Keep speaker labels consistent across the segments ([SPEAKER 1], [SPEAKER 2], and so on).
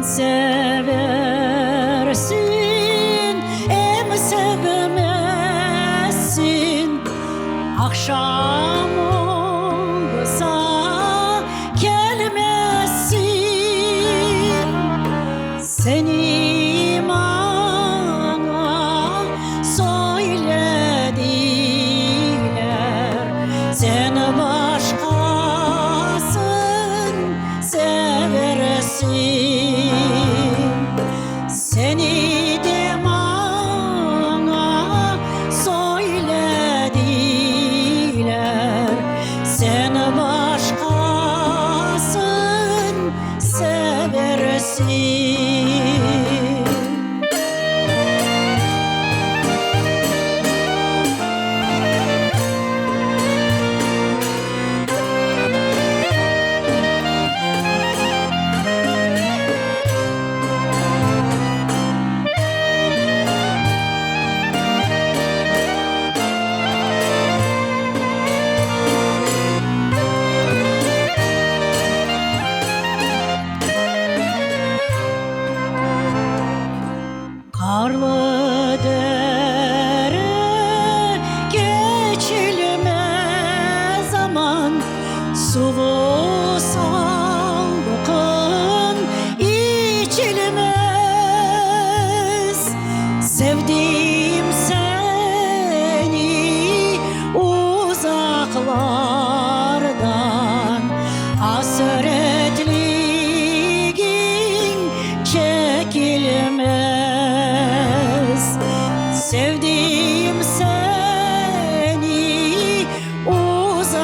[SPEAKER 1] seversin, sevmezsin. Akşam olsa gelmezsin. Seni bana söylediler, sen başkasın seversin. Seni de bana söylediler, sen başkasın seversin. Karlı dere geçilmez zaman, sulu salgın içilmez. Sevdim seni uzaklardan, hasretliğin çekilmez. Sevdim seni uzaklardan,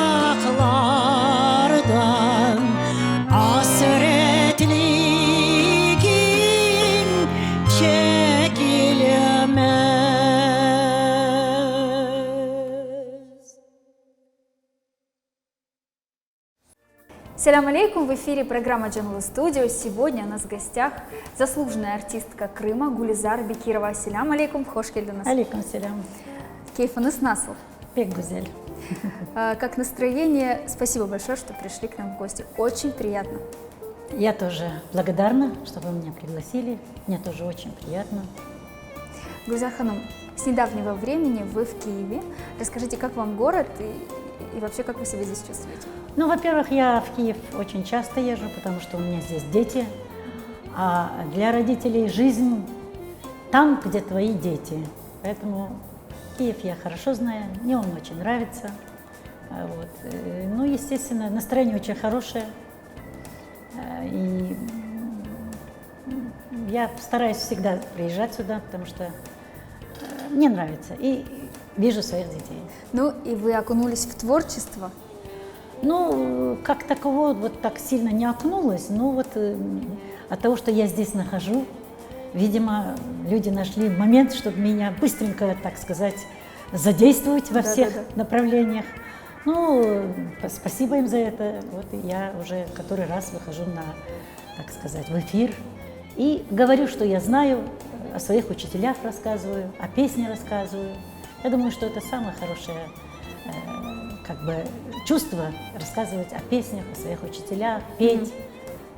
[SPEAKER 1] hasretliğin çekilmez.
[SPEAKER 2] Салям алейкум, в эфире программа Jungle Studio. Сегодня у нас в гостях заслуженная артистка Крыма Гулизар Бекирова. Салям алейкум, хош келдіңіз.
[SPEAKER 3] Алейкум селям.
[SPEAKER 2] Кейфіңіз насыл?
[SPEAKER 3] Пек гузель.
[SPEAKER 2] Как настроение? Спасибо большое, что пришли к нам в гости. Очень приятно.
[SPEAKER 3] Я тоже благодарна, что вы меня пригласили. Мне тоже очень приятно.
[SPEAKER 2] Гулизар Ханум, с недавнего времени вы в Киеве. Расскажите, как вам город и вообще, как вы себя здесь чувствуете?
[SPEAKER 3] Ну, во-первых, я в Киев очень часто езжу, потому что у меня здесь дети. А для родителей жизнь там, где твои дети. Поэтому Киев я хорошо знаю, мне он очень нравится. Вот. Ну, естественно, настроение очень хорошее. И я стараюсь всегда приезжать сюда, потому что мне нравится. И вижу своих детей.
[SPEAKER 2] Ну, и вы окунулись в творчество.
[SPEAKER 3] Ну, как такового вот так сильно не окунулась, но вот от того, что я здесь нахожу, видимо, люди нашли момент, чтобы меня быстренько, так сказать, задействовать во всех направлениях. Ну, спасибо им за это. Вот я уже который раз выхожу на, так сказать, в эфир и говорю, что я знаю, о своих учителях рассказываю, о песне рассказываю. Я думаю, что это самое хорошее как бы чувство рассказывать о песнях, о своих учителях, петь.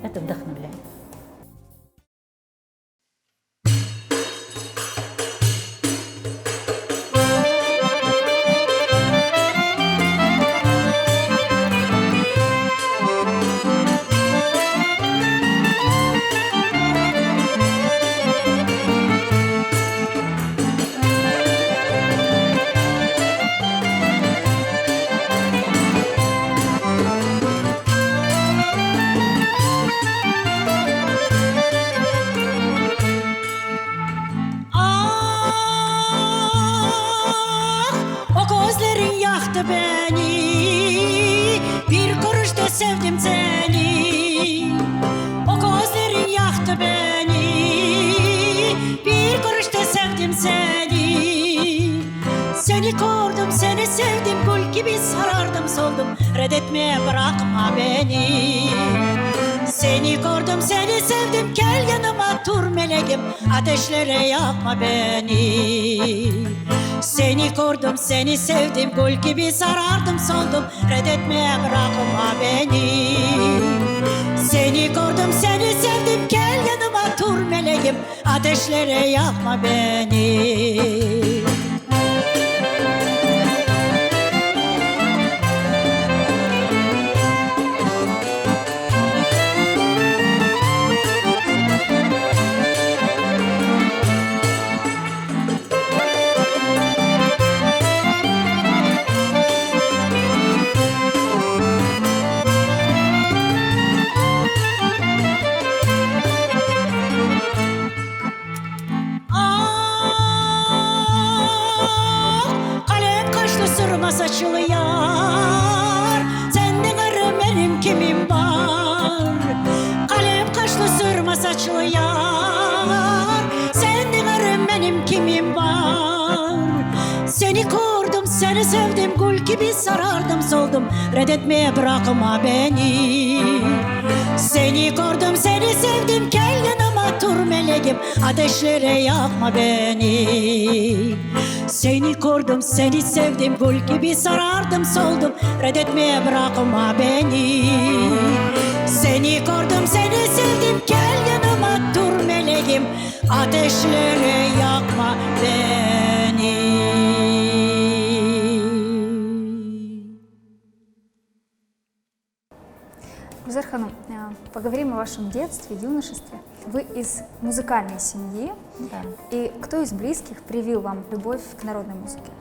[SPEAKER 3] Это вдохновляет.
[SPEAKER 1] Sevdim seni, o gözlerin yaktı beni. Bir kuruşta sevdim seni. Seni gördüm, seni sevdim, gül gibi sarardım, soldum. Reddetmeye bırakma beni. Seni gördüm, seni sevdim, gel yanıma dur meleğim. Ateşlere yakma beni. Seni gördüm, seni sevdim, gül gibi sarardım, soldum. Reddetmeye bırakma beni. Seni gördüm, seni sevdim, gel yanıma tur meleğim, ateşlere yakma beni. Kalem kaşlı sırma saçlı yar, senden arı benim kimim var? Kalem kaşlı sırma saçlı yar, senden arı benim kimim var? Seni kurdum, seni sevdim, gül gibi sarardım, soldum, reddetmeye bırakma beni. Seni kurdum, seni sevdim, gel yanıma tur meleğim, ateşlere yakma beni. Seni kurdum, seni sevdim, gül gibi sarardım, soldum, reddetmeye bırakma beni. Seni kurdum, seni sevdim, gel yanıma tur meleğim, ateşlere yakma beni.
[SPEAKER 2] Гульзар Ханым, поговорим о вашем детстве, юношестве. Вы из музыкальной семьи,
[SPEAKER 3] Да.
[SPEAKER 2] и кто из близких привил вам любовь к народной музыке?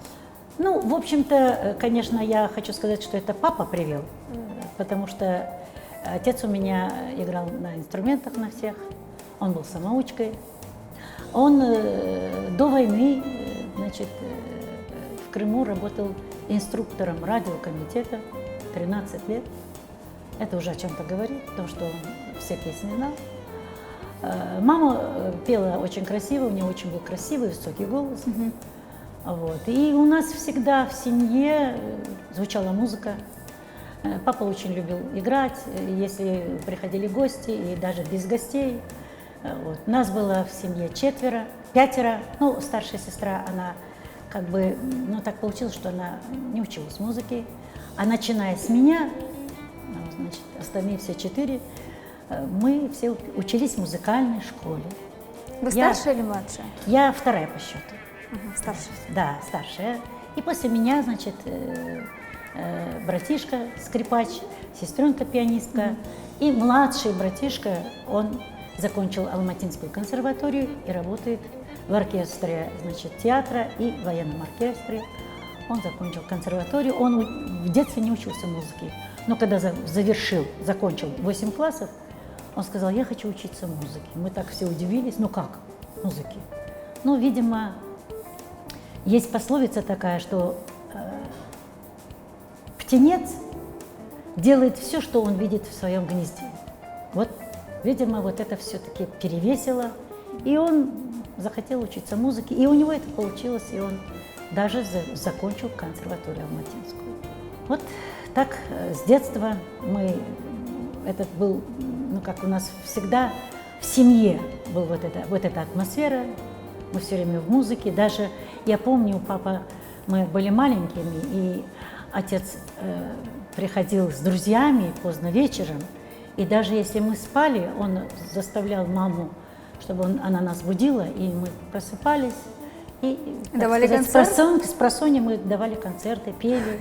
[SPEAKER 3] Ну, в общем-то, конечно, я хочу сказать, что это папа привел, потому что отец у меня играл на инструментах на всех, он был самоучкой. Он до войны, значит, в Крыму работал инструктором радиокомитета 13 лет. Это уже о чем-то говорит, потому что он все песни знал. Мама пела очень красиво, у нее очень был красивый, высокий голос. Вот. И у нас всегда в семье звучала музыка. Папа очень любил играть, если приходили гости, и даже без гостей. Вот. Нас было в семье 5. Ну, старшая сестра, она как бы, ну так получилось, что она не училась музыке. А начиная с меня, значит, остальные все 4, мы все учились в музыкальной школе.
[SPEAKER 2] Вы старшая или младшая?
[SPEAKER 3] Я 2 по счету.
[SPEAKER 2] Старшая.
[SPEAKER 3] Да, старшая. И после меня, значит, братишка скрипач, сестренка пианистка. И младший братишка, он закончил Алматинскую консерваторию и работает в оркестре, значит, театра и военном оркестре. Он закончил консерваторию. Он в детстве не учился музыке. Но когда закончил 8 классов, он сказал: я хочу учиться музыке. Мы так все удивились. Ну как музыке? Ну, видимо, есть пословица такая, что птенец делает все, что он видит в своем гнезде. Вот, видимо, вот это все-таки перевесило, и он захотел учиться музыке, и у него это получилось, и он даже закончил консерваторию алматинскую. Вот так с детства этот был, ну как у нас всегда в семье была вот эта атмосфера, мы все время в музыке. Даже я помню, папа, мы были маленькими, и отец приходил с друзьями поздно вечером, и даже если мы спали, он заставлял маму, чтобы она нас будила, и мы просыпались. И,
[SPEAKER 2] давали
[SPEAKER 3] концерт? С просонья мы давали концерты, пели.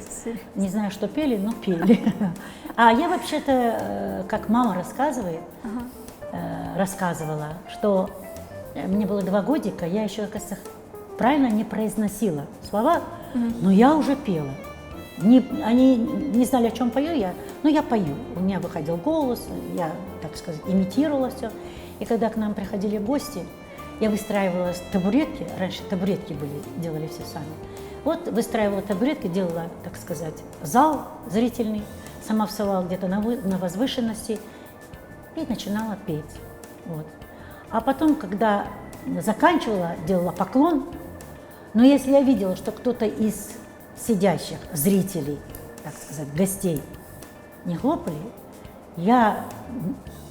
[SPEAKER 3] Не знаю, что пели, но пели. А я вообще-то, как мама рассказывала, что мне было 2 годика, я еще, кажется, правильно не произносила слова, но я уже пела. Они не знали, о чем пою я, но я пою. У меня выходил голос, я, так сказать, имитировала все. И когда к нам приходили гости, я выстраивала табуретки, раньше табуретки делали все сами. Вот выстраивала табуретки, делала, так сказать, зал зрительный, сама вставала где-то на возвышенности и начинала петь. Вот. А потом, когда заканчивала, делала поклон, но если я видела, что кто-то из сидящих зрителей, так сказать, гостей не хлопали, я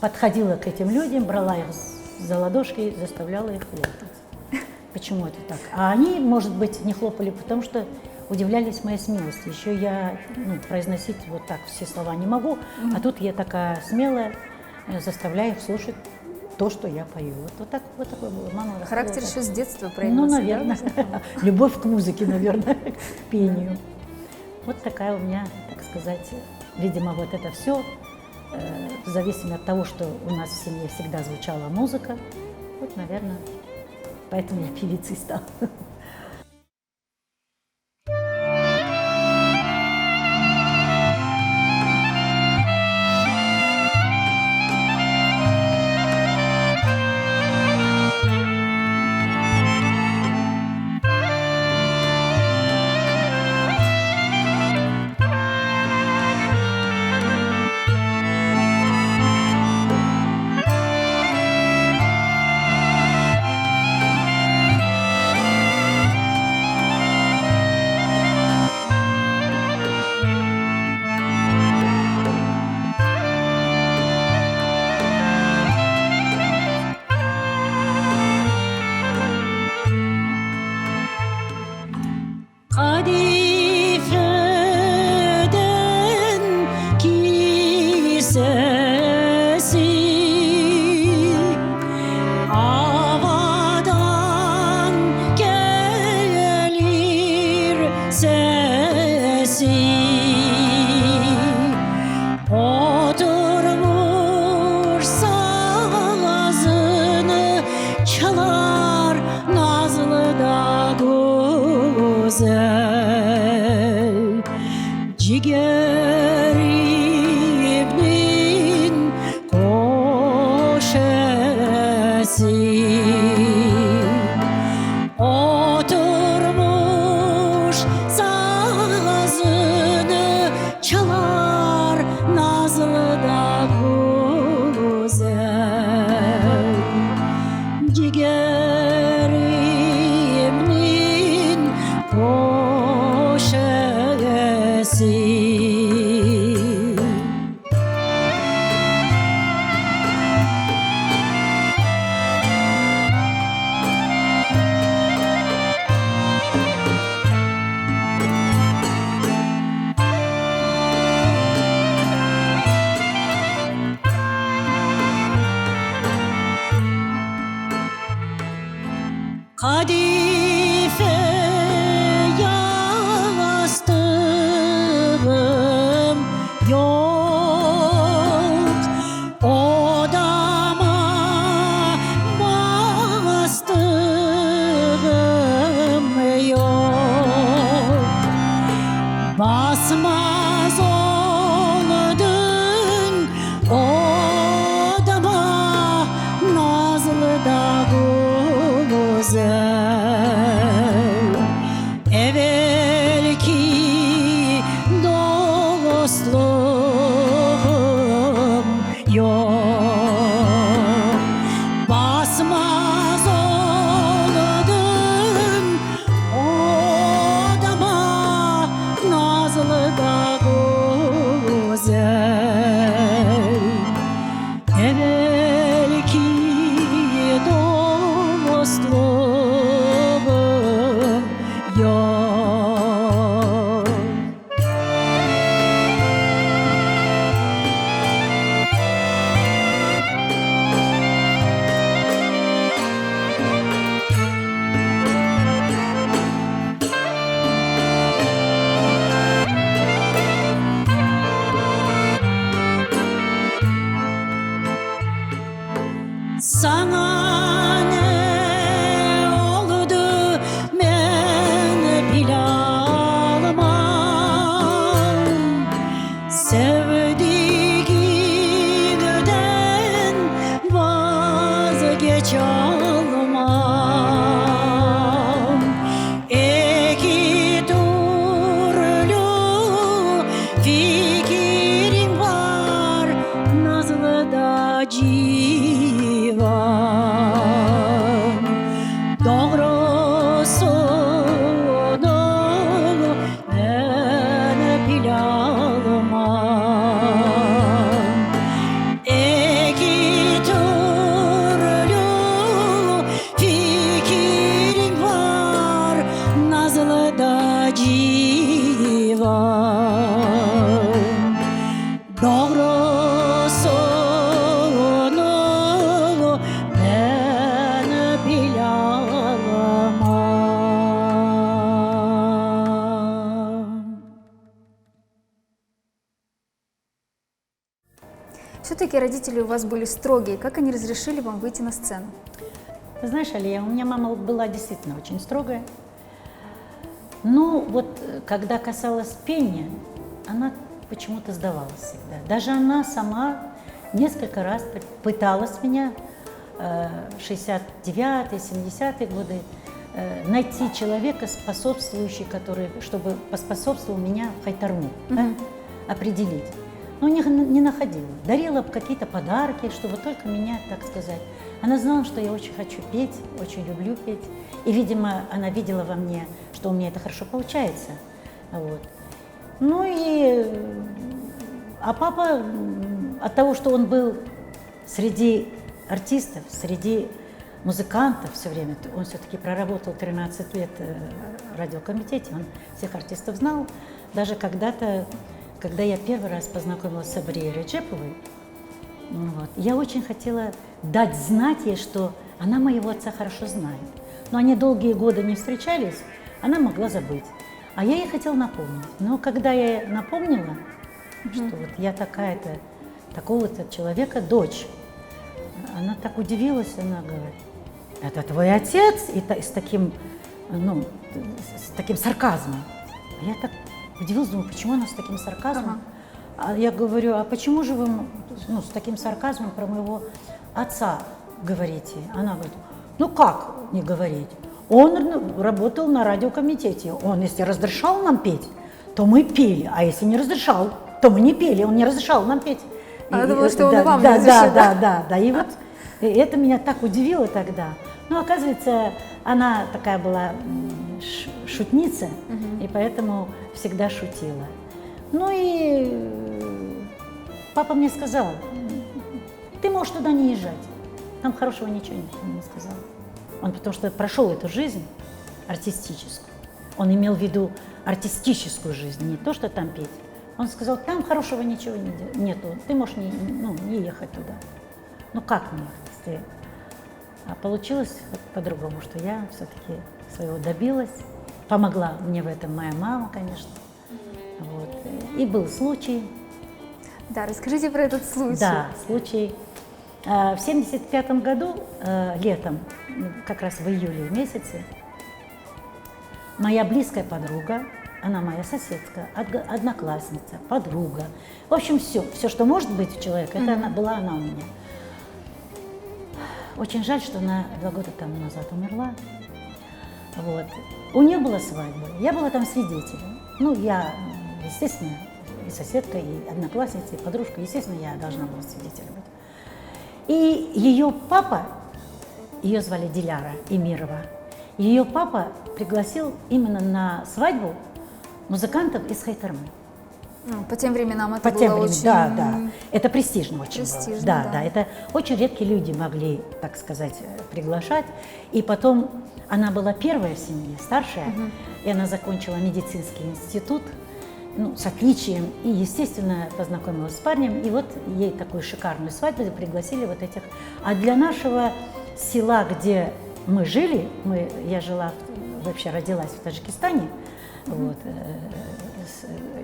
[SPEAKER 3] подходила к этим людям, брала их за ладошки и заставляла их хлопать. Почему это так? А они, может быть, не хлопали, потому что удивлялись моей смелости. Еще я произносить вот так все слова не могу, а тут я такая смелая, заставляю их слушать то, что я пою. Вот вот такое было. Мама
[SPEAKER 2] Характер
[SPEAKER 3] рассказывала.
[SPEAKER 2] еще с детства
[SPEAKER 3] Ну,
[SPEAKER 2] проявился, да,
[SPEAKER 3] наверное.
[SPEAKER 2] музыкальный?
[SPEAKER 3] Любовь к музыке, наверное, к пению. Вот такая у меня, так сказать, видимо, вот это все, в зависимости от того, что у нас в семье всегда звучала музыка, вот, наверное, поэтому я певицей стала.
[SPEAKER 1] Kadifeden kisesi havadan gelir sesi oturmuş sazını çalar nazlı da güzel ciger İbnin koşesi oturmuş sazını çalar nazlı da güzel ciger İbnin koşesi. Kadife yastığım yok, odama bastığım yok. Basmaz oldun odama nazlı da güzel evvelki dostluğum yok basmaz oldun odama nazlı da güzel evvelki dostluğum yok. Sana ne oldu ben bilamam sevdiğimden vazgeç almam iki türlü fikrim var nazlı da civan doğrusunu ben bilamam iki türlü fikrim var nazlı da civan doğrusunu
[SPEAKER 2] все-таки родители у вас были строгие? Как они разрешили вам выйти на сцену?
[SPEAKER 3] Ты знаешь, Алия, у меня мама была действительно очень строгая. Ну, вот когда касалось пения, она почему-то сдавалась всегда. Даже она сама несколько раз пыталась меня, 69-е, 70-е годы, найти человека, способствующий, который, чтобы поспособствовал меня в хайтарму, да, определить. Но не находила. Дарила какие-то подарки, чтобы только меня, так сказать. Она знала, что я очень хочу петь, очень люблю петь. И, видимо, она видела во мне, что у меня это хорошо получается. Вот. Ну и... А папа, от того, что он был среди артистов, среди музыкантов все время, он все-таки проработал 13 лет в радиокомитете, он всех артистов знал. Даже когда-то, когда я первый раз познакомилась с Сабрией Реджеповой, вот, я очень хотела дать знать ей, что она моего отца хорошо знает. Но они долгие годы не встречались, она могла забыть. А я ей хотела напомнить. Но когда я напомнила, что вот я такая-то, такого-то человека, дочь, она так удивилась, она говорит: это твой отец? И с таким, ну, с таким сарказмом. А я так удивилась, думаю, почему она с таким сарказмом? А я говорю, а почему же вы, ну, с таким сарказмом про моего отца говорите? Она говорит, ну как не говорить? Он работал на радиокомитете, он если разрешал нам петь, то мы пели, а если не разрешал, то мы не пели, он не разрешал нам петь.
[SPEAKER 2] Она думала, что он
[SPEAKER 3] да,
[SPEAKER 2] и вам
[SPEAKER 3] да,
[SPEAKER 2] не разрешил.
[SPEAKER 3] да, и вот это меня так удивило тогда. Ну, оказывается, она такая была шутница, и поэтому всегда шутила. Ну и папа мне сказал, ты можешь туда не езжать, там хорошего ничего не сказал. Он потому что прошел эту жизнь артистическую, он имел в виду артистическую жизнь, не то, что там петь. Он сказал, там хорошего ничего нету, ты можешь не ехать туда. Ну как не ехать, если... А получилось по-другому, что я все-таки своего добилась, помогла мне в этом моя мама, конечно. Вот. И был случай.
[SPEAKER 2] Да, расскажите про этот случай.
[SPEAKER 3] Да, случай. В 1975 году, летом, как раз в июле месяце, моя близкая подруга, она моя соседка, одноклассница, подруга, в общем, все, что может быть у человека, это была она у меня. Очень жаль, что она 2 года тому назад умерла. Вот. У нее была свадьба, я была там свидетелем. Ну, я, естественно, и соседка, и одноклассница, и подружка, естественно, я должна была свидетелем быть. И ее папа, ее звали Диляра Эмирова, ее папа пригласил именно на свадьбу музыкантов из Хайтармы.
[SPEAKER 2] По тем временам это
[SPEAKER 3] По тем
[SPEAKER 2] было
[SPEAKER 3] временам,
[SPEAKER 2] очень...
[SPEAKER 3] да. Это престижно очень
[SPEAKER 2] Престижно,
[SPEAKER 3] было.
[SPEAKER 2] да.
[SPEAKER 3] Да, это очень редкие люди могли, так сказать, приглашать. И потом она была первая в семье, старшая, и она закончила медицинский институт, ну, с отличием, и, естественно, познакомилась с парнем, и вот ей такую шикарную свадьбу пригласили вот этих. А для нашего села, где мы жили, я жила, вообще родилась в Таджикистане, вот,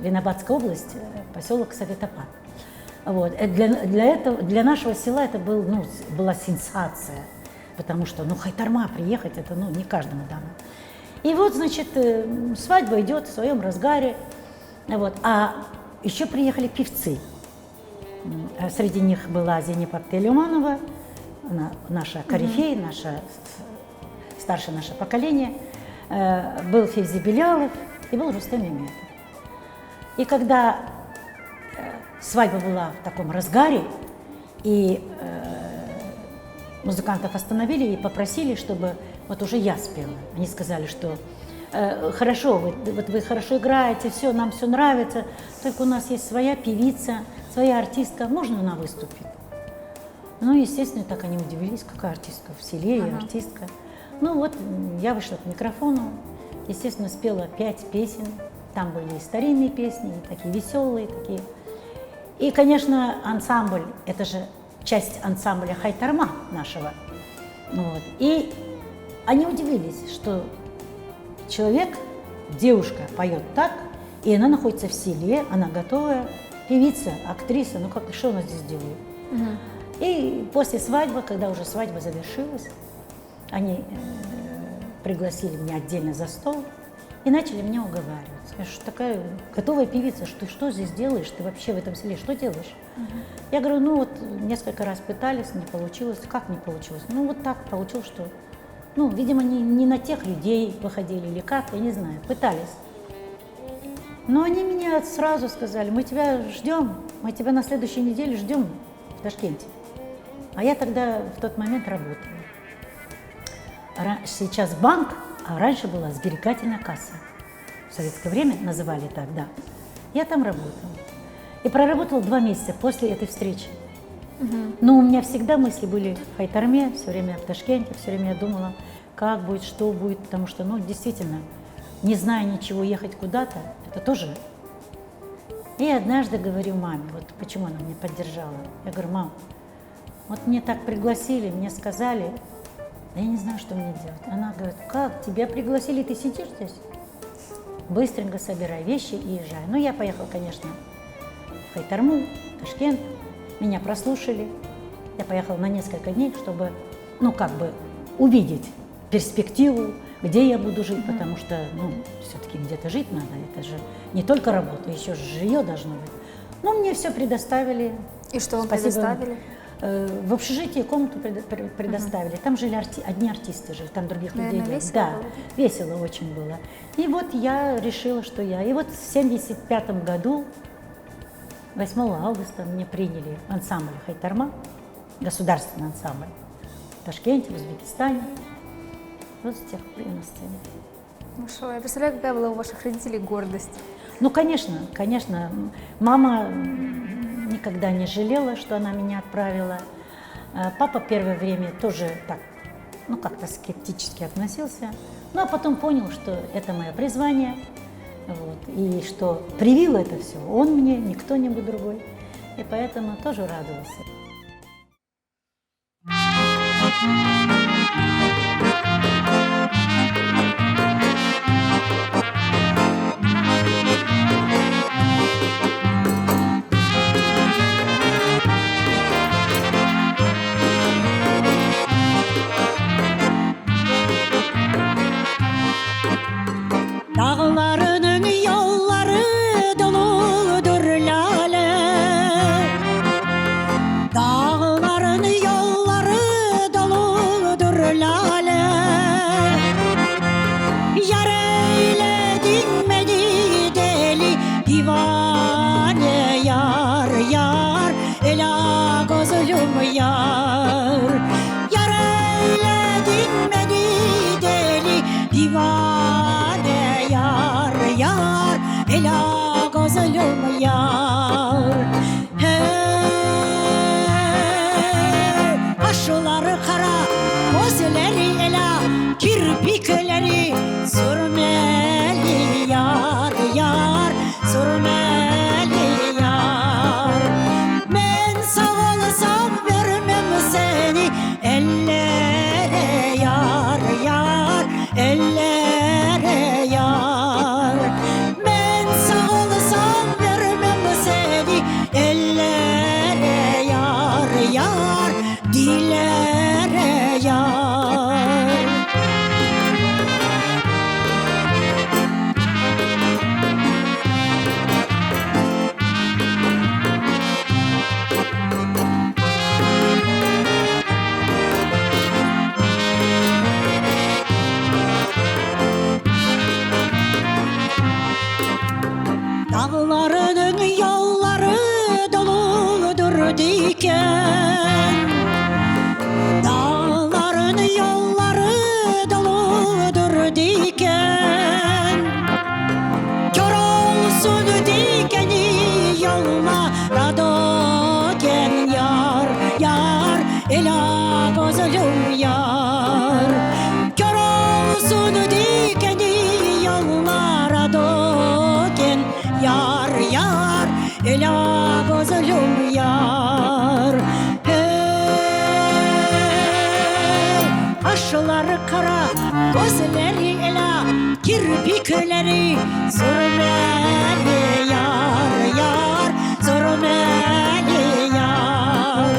[SPEAKER 3] Ленобадская область, поселок Советопад. Вот. Для нашего села это была сенсация, потому что, Хайтарма приехать, это, не каждому дано. И вот, значит, свадьба идет в своем разгаре, вот. А еще приехали певцы. Среди них была Зенеп Аптелюманова, наша корифей, старшее наше поколение, был Февзи Белялов и был Рустем Иметов. И когда свадьба была в таком разгаре, и музыкантов остановили и попросили, чтобы вот уже я спела. Они сказали, что хорошо, вы хорошо играете, нам все нравится, только у нас есть своя певица, своя артистка, можно она выступит? Ну, естественно, так они удивились, какая артистка в селе, и артистка. Ну вот, я вышла к микрофону, естественно, спела 5 песен. Там были и старинные песни, и такие веселые, такие. И, конечно, ансамбль, это же часть ансамбля Хайтарма нашего. Вот. И они удивились, что человек, девушка поет так, и она находится в селе, она готовая, певица, актриса, что она здесь делает? И после свадьбы, когда уже свадьба завершилась, они пригласили меня отдельно за стол и начали меня уговаривать. Что такая готовая певица, что ты что здесь делаешь, ты вообще в этом селе что делаешь? Я говорю, ну вот несколько раз пытались, не получилось. Как не получилось? Ну вот так получилось, что, ну, видимо, не на тех людей выходили или как, я не знаю, пытались. Но они мне сразу сказали, мы тебя ждем, мы тебя на следующей неделе ждем в Ташкенте. А я тогда в тот момент работала. Сейчас банк, а раньше была сберегательная касса. В советское время называли так, да. Я там работала. И проработала 2 месяца после этой встречи. Но у меня всегда мысли были в Хайтарме, все время в Ташкенте, все время я думала, как будет, что будет, потому что, ну, действительно, не зная ничего, ехать куда-то, это тоже. И однажды говорю маме, вот почему она меня поддержала. Я говорю, мам, вот мне так пригласили, мне сказали, да я не знаю, что мне делать. Она говорит, как, тебя пригласили, ты сидишь здесь? Быстренько собирай вещи и езжай. Ну, я поехала, конечно, в Хайтарму, в Ташкент. Меня прослушали. Я поехала на несколько дней, чтобы, ну, как бы увидеть перспективу, где я буду жить, потому что, ну, все-таки где-то жить надо. Это же не только работа, еще жилье должно быть. Ну, мне все предоставили.
[SPEAKER 2] И что вам
[SPEAKER 3] Спасибо.
[SPEAKER 2] предоставили?
[SPEAKER 3] В общежитии комнату предоставили. Там жили одни артисты, жили, там других людей
[SPEAKER 2] Наверное,
[SPEAKER 3] нет.
[SPEAKER 2] весело
[SPEAKER 3] Да,
[SPEAKER 2] было?
[SPEAKER 3] весело очень было. И вот я решила, что я. И вот в 1975 году, 8 августа, мне приняли в ансамбль Хайтарма, государственный ансамбль в Ташкенте, в Узбекистане. Вот с тех пор я на сцене.
[SPEAKER 2] Ну что, я представляю, какая была у ваших родителей гордость.
[SPEAKER 3] Ну, конечно, конечно. Мама никогда не жалела, что она меня отправила. Папа первое время тоже так, ну, как-то скептически относился. Ну, а потом понял, что это мое призвание, вот, и что привил это все он мне, не кто-нибудь другой. И поэтому тоже радовался.
[SPEAKER 1] Dağlarının yolları doludur lale. Dağların yolları doludur lale. Yar eyledin beni deli divane yar yar. Ela gözlüm yar. Yar eyledin beni deli divane yar yar. Ela gözlüm yar. Hey, kaşları kara, gözleri ela, kirpikleri sürmeli yar yar, sürmeli yar. Ben sağ olsam vermem seni ellere yar yar, ellere yar. Ben sağ olsam vermem seni ellere yar yar, dillere yar. Dağlarının yolları doludur diken. Dağların yolları doludur diken. Kör olsun dikeni yollara döken yar yar. Ela gözlüm yar. Kör olsun dikeni yollara döken yar yar. Ela gözlüm yar. Hey, kaşları kara, gözleri ela, kirpikleri sürmeli yar yar, sürmeli yar.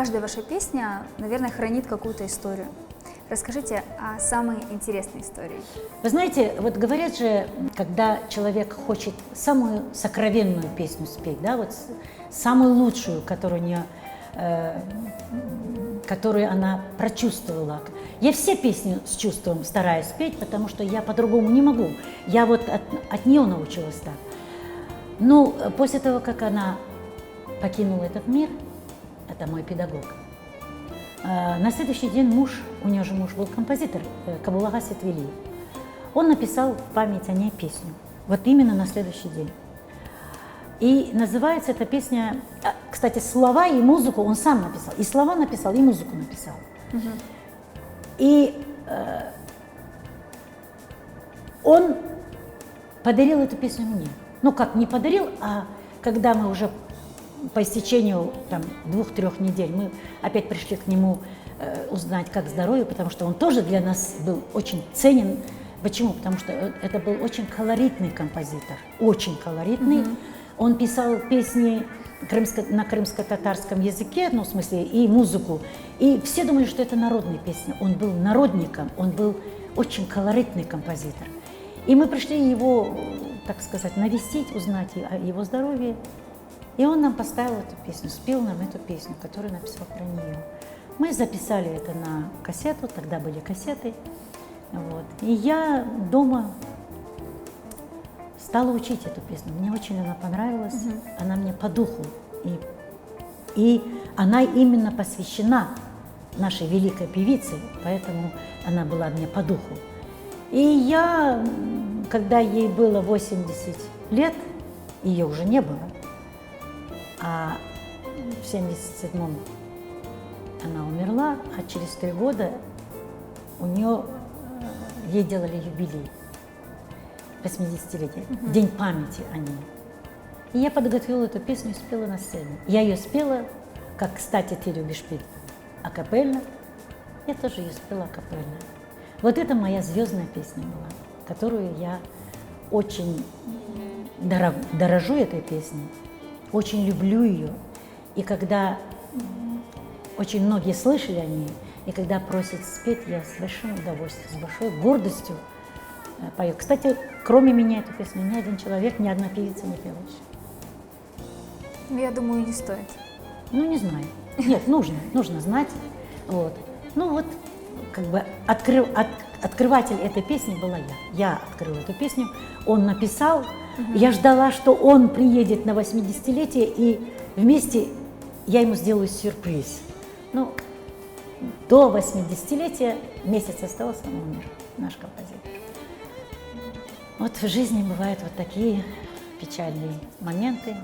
[SPEAKER 2] каждая ваша песня, наверное, хранит какую-то историю. Расскажите о самой интересной истории.
[SPEAKER 3] Вы знаете, вот говорят же, когда человек хочет самую сокровенную песню спеть, да, вот самую лучшую, которую она прочувствовала. Я все песни с чувством стараюсь петь, потому что я по-другому не могу. Я вот от нее научилась так. Ну, после того, как она покинула этот мир, это мой педагог, на следующий день у нее же муж был композитор, Кабулага Сетвелиев. Он написал в память о ней песню. Вот именно на следующий день. И называется эта песня, кстати, слова и музыку он сам написал. И слова написал, и музыку написал. И он подарил эту песню мне. Ну как, не подарил, а когда мы уже по истечению 2-3 недель мы опять пришли к нему узнать, как здоровье, потому что он тоже для нас был очень ценен. Почему? Потому что это был очень колоритный композитор, очень колоритный. Он писал песни на крымско-татарском языке, ну, в смысле, и музыку. И все думали, что это народные песни. Он был народником, он был очень колоритный композитор. И мы пришли его, так сказать, навестить, узнать о его здоровье. И он нам поставил эту песню, спел нам эту песню, которую написал про нее. Мы записали это на кассету, тогда были кассеты. Вот. И я дома стала учить эту песню. Мне очень она понравилась, она мне по духу. И она именно посвящена нашей великой певице, поэтому она была мне по духу. И я, когда ей было 80 лет, ее уже не было, а в 77-м она умерла, а через 3 года ей делали юбилей, 80-летие, День памяти о ней. И я подготовила эту песню и спела на сцене. Я ее спела, как, кстати, ты любишь петь, акапельно. Я тоже ее спела акапельно. Вот это моя звездная песня была, которую я очень дорожу этой песней, очень люблю ее. И когда очень многие слышали о ней, и когда просят спеть, я с большим удовольствием, с большой гордостью пою. Кстати, кроме меня эту песню ни один человек, ни одна певица не пела еще.
[SPEAKER 2] Я думаю, не стоит.
[SPEAKER 3] Ну, не знаю. Нет, нужно знать. Вот. Ну вот, как бы открыватель этой песни была я. Я открыла эту песню, он написал. Я ждала, что он приедет на 80-летие, и вместе я ему сделаю сюрприз. Ну, до 80-летия месяц остался, он умер, наш композитор. Вот в жизни бывают вот такие печальные моменты.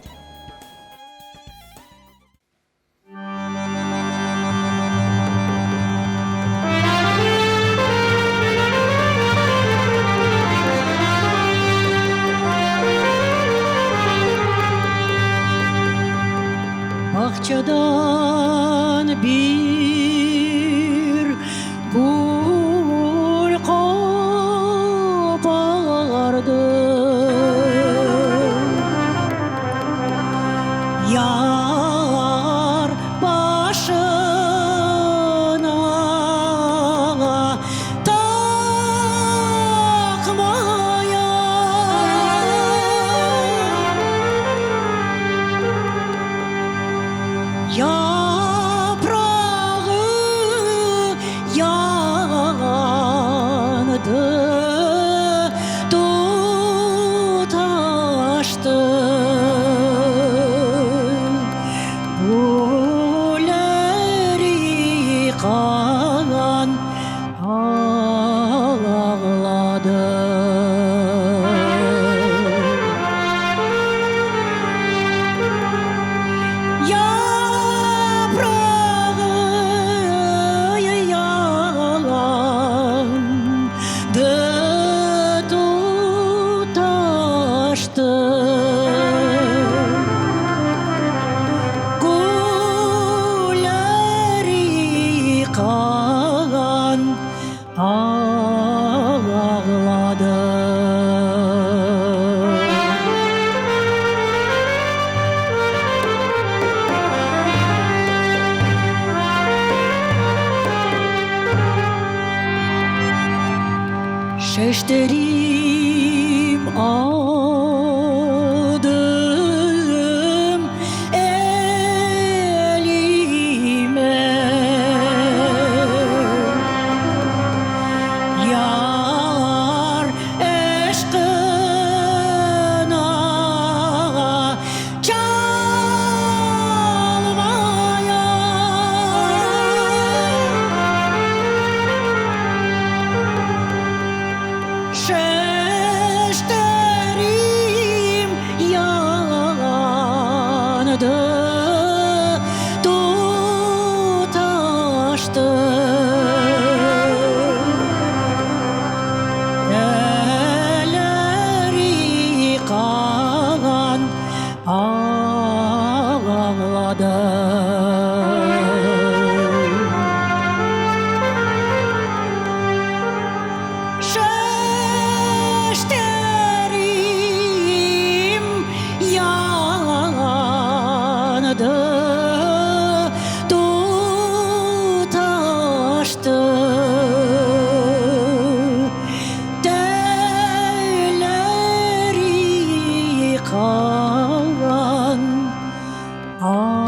[SPEAKER 1] Бақчадан bir gül kopardı, yar başına takmaya. Yaprağı yandı, tutaştı. Gülleri kan ağladı. Gülleri kan ağladı. Şeşterim adım elime Yar eşkına çalmaya Şeşterim yandı tutaştı Elleri kan ağladı Şeşterim yandı tutaştı Telleri kan ağladı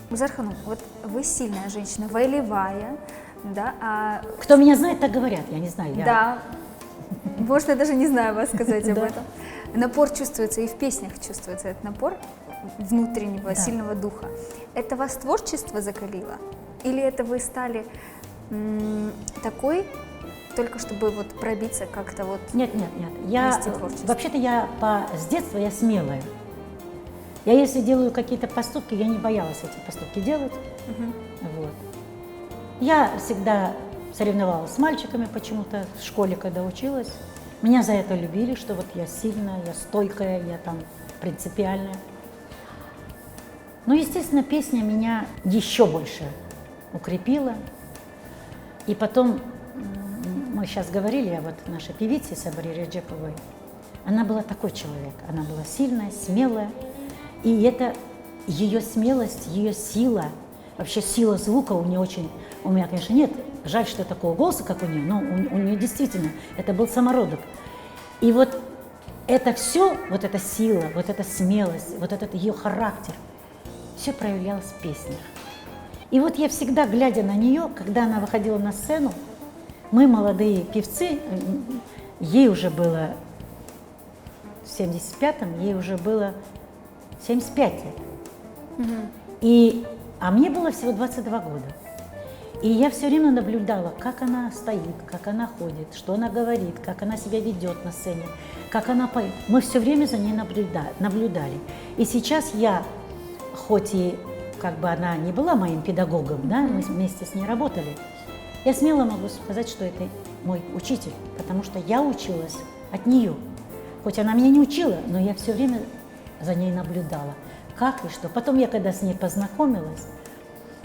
[SPEAKER 2] Гульзар Ханум, вот вы сильная женщина, волевая, да,
[SPEAKER 3] Кто меня знает, так говорят, я не знаю.
[SPEAKER 2] да, может, я даже не знаю вас сказать об
[SPEAKER 3] Да.
[SPEAKER 2] этом. Напор чувствуется, и в песнях чувствуется этот напор внутреннего,
[SPEAKER 3] Да.
[SPEAKER 2] сильного духа. Это вас творчество закалило? Или это вы стали такой, только чтобы вот пробиться как-то вот?
[SPEAKER 3] Нет.
[SPEAKER 2] Вести творчество.
[SPEAKER 3] Вообще-то с детства я смелая. Я если делаю какие-то поступки, я не боялась эти поступки делать. Вот. Я всегда соревновалась с мальчиками почему-то в школе, когда училась. Меня за это любили, что вот я сильная, я стойкая, я там принципиальная. Но, естественно, песня меня еще больше укрепила. И потом, мы сейчас говорили о вот нашей певице Сабаре Реджеповой, она была такой человек, она была сильная, смелая. И это ее смелость, ее сила, вообще сила звука у меня конечно, нет. Жаль, что такого голоса, как у нее, но у нее действительно, это был самородок. И вот это все, вот эта сила, вот эта смелость, вот этот ее характер, все проявлялось в песнях. И вот я всегда, глядя на нее, когда она выходила на сцену, мы, молодые певцы, ей уже было в 75-м, ей уже было 75 лет. А мне было всего 22 года. И я все время наблюдала, как она стоит, как она ходит, что она говорит, как она себя ведет на сцене, как она поет. Мы все время за ней наблюдали. И сейчас я, хоть и как бы она не была моим педагогом, да, мы вместе с ней работали, я смело могу сказать, что это мой учитель, потому что я училась от нее. Хоть она меня не учила, но я все время за ней наблюдала, как и что. Потом я, когда с ней познакомилась,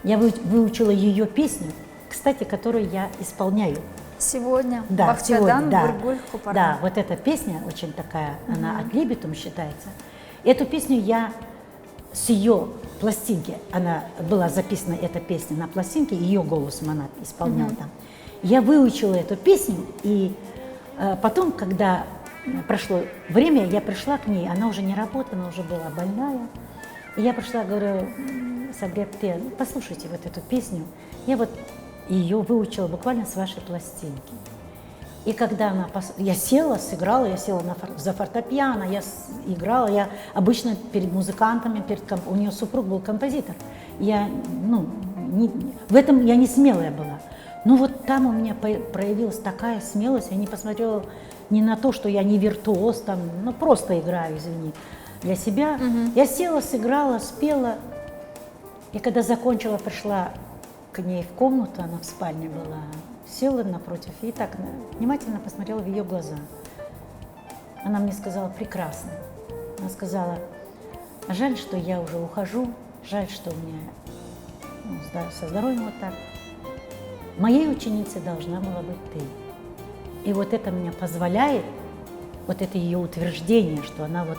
[SPEAKER 3] я выучила ее песню, кстати, которую я исполняю.
[SPEAKER 2] Сегодня
[SPEAKER 3] Да,
[SPEAKER 2] Бахчадан,
[SPEAKER 3] сегодня, да.
[SPEAKER 2] Бургуль, Хупардан.
[SPEAKER 3] Да, вот эта песня очень такая, она от либитум считается. Эту песню я с ее пластинки, она была записана, эта песня на пластинке, ее голосом она исполняла там. Я выучила эту песню, и потом, когда прошло время, я пришла к ней, она уже не работала, она уже была больная. И я пришла, говорю, Сабрепте, послушайте вот эту песню. Я вот ее выучила буквально с вашей пластинки. И когда я села, сыграла, я села за фортепиано, я играла, я обычно перед музыкантами, у нее супруг был композитор. В этом я не смелая была. Но вот там у меня проявилась такая смелость, я не посмотрела ни на то, что я не виртуоз, там, просто играю, извини, для себя. Я села, сыграла, спела. И когда закончила, пришла к ней в комнату, она в спальне была, села напротив и так внимательно посмотрела в ее глаза. Она мне сказала: прекрасно. Она сказала: жаль, что я уже ухожу, жаль, что у меня со здоровьем вот так. Моей ученицей должна была быть ты. И вот это мне позволяет вот это ее утверждение, что она вот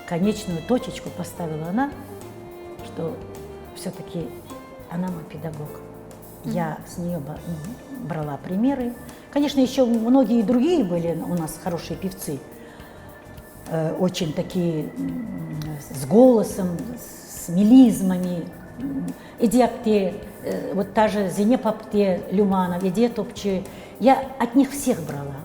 [SPEAKER 3] конечную точечку поставила она, что все-таки она мой педагог. Я с нее брала примеры. Конечно, еще многие другие были у нас хорошие певцы, очень такие с голосом, с мелизмами. Эдиапте, вот та же Зенепапте Люманов, Эдия Топче. Я от них всех брала.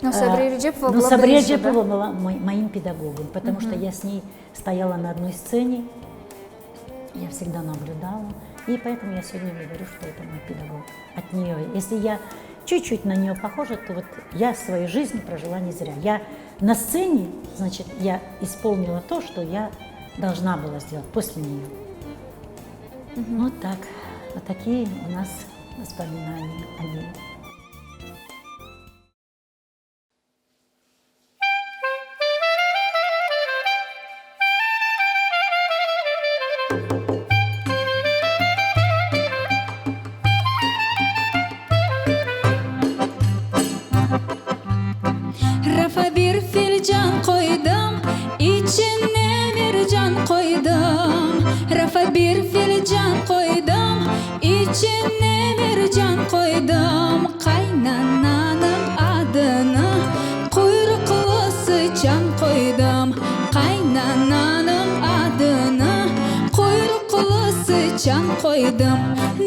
[SPEAKER 2] Но Сабрия Реджепова была
[SPEAKER 3] Сабрия
[SPEAKER 2] ближе,
[SPEAKER 3] Реджепова
[SPEAKER 2] да?
[SPEAKER 3] была моим педагогом, потому что я с ней стояла на одной сцене, я всегда наблюдала, и поэтому я сегодня говорю, что это мой педагог. От нее, если я чуть-чуть на нее похожа, то вот я свою жизнь прожила не зря. Я на сцене, значит, я исполнила то, что я должна была сделать после нее. Вот так, вот такие у нас воспоминания о ней.
[SPEAKER 4] Rafa bir filcan koydum, içine bir can koydum. Rafa bir filcan koydum, içine bir can koydum. Kaynananın adını kuyruklu sıçan koydum. Kaynananın adını kuyruklu sıçan koydum.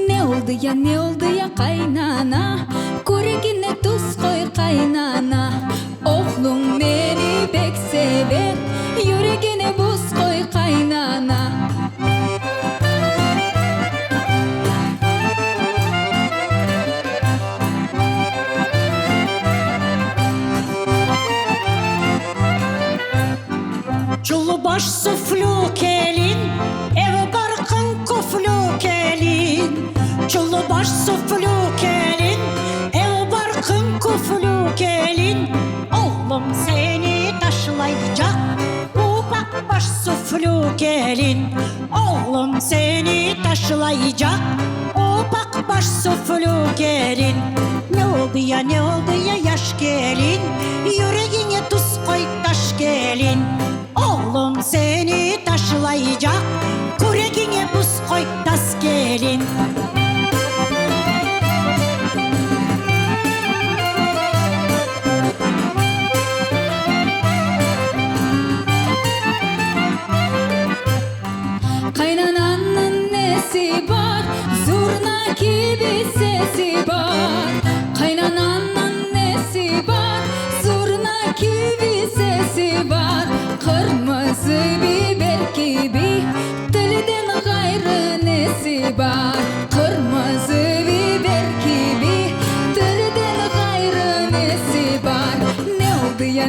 [SPEAKER 4] Ne oldu ya kaynana, kurekine tuz koy kaynana. Oğlum beni pek sever, yüreğine buz koy kaynana.
[SPEAKER 1] Çulbaş suflu kelin, ev barkın kuflu kelin. Çulbaş suflu kelin, ev barkın kuflu kelin. Oğlum seni taşlayacak, ufak baş suflu kelin. Oğlum seni taşlayacak, ufak baş suflu kelin. Ne oldu ya yaş gelin, yüreğine tuz koy taş gelin. Oğlum seni taşlayacak, kurekine buz koy tas gelin.
[SPEAKER 4] Kaynananın nesi var, zurna gibi sesi var. Kaynananın nesi var, zurna gibi sesi var. Kırmızı biber gibi, dilden gayrı nesi var. Kırmızı biber gibi, dilden gayrı nesi var.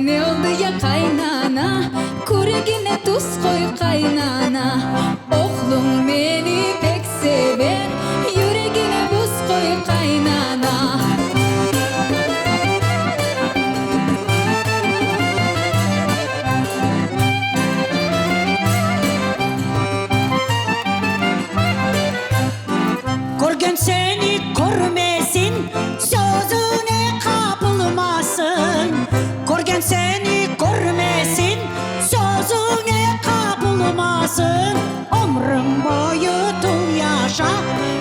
[SPEAKER 4] Ne oldu ya kaynana, kurekine tuz koy kaynana. Oğlum beni pek sever, yüreğine buz koy kaynana.
[SPEAKER 1] Görgen seni görmesin, sözüne kapılmasın. Görgen seni görmesin, sözüne kapılmasın. Ömrün boyu tul yaşa,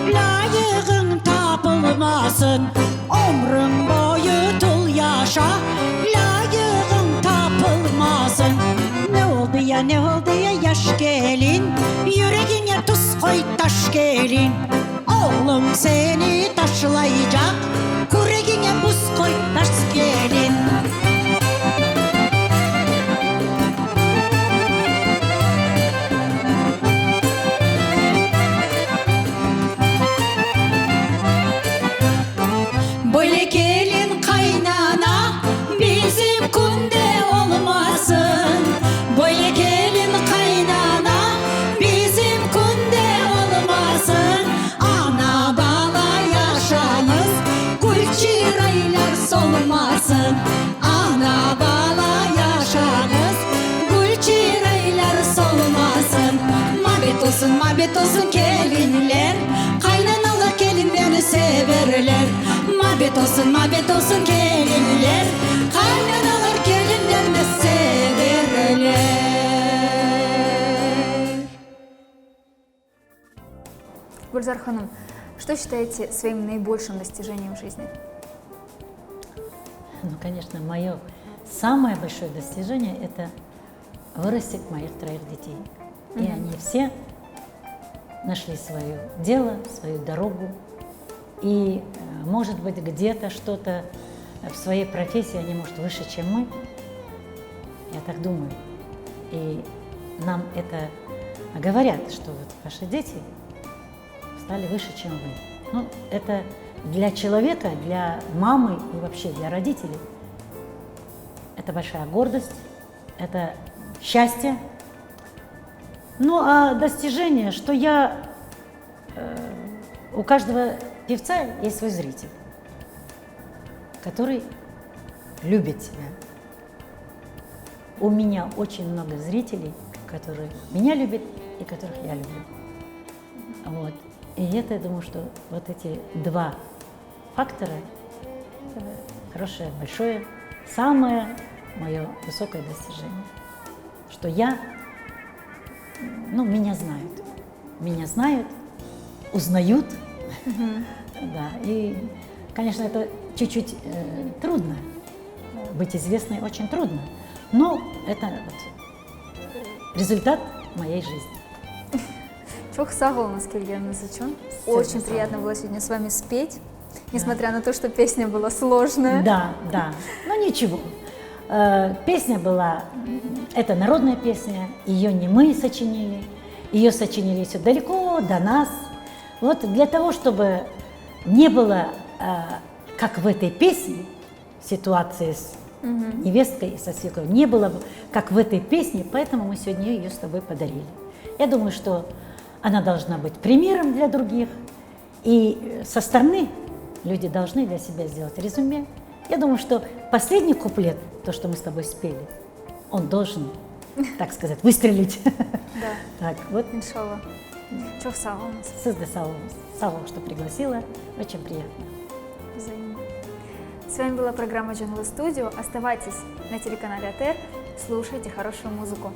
[SPEAKER 1] layığın tapılmasın. Ömrün boyu tul yaşa, layığın tapılmasın. Ne oldu ya yaş gelin, yüreğine tuz koy taş gelin. Oğlum seni taşlayacak, kurekine buz koy taş gelin.
[SPEAKER 4] Böyle gelin kaynana, bizim kunde olmasın. Böyle gelin kaynana, bizim kunde olmasın. Ana bala yaşanız, gül çıraylar solmasın. Ana bala yaşanız, gül çıraylar solmasın. Mabet olsun gelinler, kaynanalar gelinleri severler. Mabet olsun gelinler, kaynanalar gelin
[SPEAKER 2] Гульзар Ханум, что считаете своим наибольшим достижением в жизни?
[SPEAKER 3] Ну, конечно, мое самое большое достижение – это вырастить моих 3 детей. И они все нашли свое дело, свою дорогу. И, может быть, где-то что-то в своей профессии они, может, выше, чем мы. Я так думаю. И нам это говорят, что вот ваши дети стали выше, чем вы. Ну, это для человека, для мамы и вообще для родителей это большая гордость, это счастье. Ну, а достижение, что у каждого певца есть свой зритель, который любит тебя. У меня очень много зрителей, которые меня любят и которых я люблю. Вот. И это, я думаю, что вот эти 2 фактора – это хорошее, большое, самое мое высокое достижение, что меня знают, узнают, да, и, конечно, это чуть-чуть трудно, быть известной очень трудно, но это вот результат моей жизни.
[SPEAKER 2] Чох сау у нас келгеніңіз үшін. Очень приятно было сегодня с вами спеть, несмотря на то, что песня была сложная.
[SPEAKER 3] Да, но ничего. Песня была, это народная песня, ее не мы сочинили, ее сочинили еще далеко до нас. Вот для того, чтобы не было, как в этой песне, ситуации с невесткой и со свекровью, не было, как в этой песне, поэтому мы сегодня ее с тобой подарили. Я думаю, что она должна быть примером для других, и со стороны люди должны для себя сделать резюме. Я думаю, что последний куплет, то, что мы с тобой спели, он должен, так сказать, выстрелить.
[SPEAKER 2] Да.
[SPEAKER 3] Так, вот.
[SPEAKER 2] Иншалла. Чох сау у нас.
[SPEAKER 3] Сызды Саву, что пригласила. Очень приятно.
[SPEAKER 2] Взаимно. С вами была программа Jungle Studio. Оставайтесь на телеканале АТР, слушайте хорошую музыку.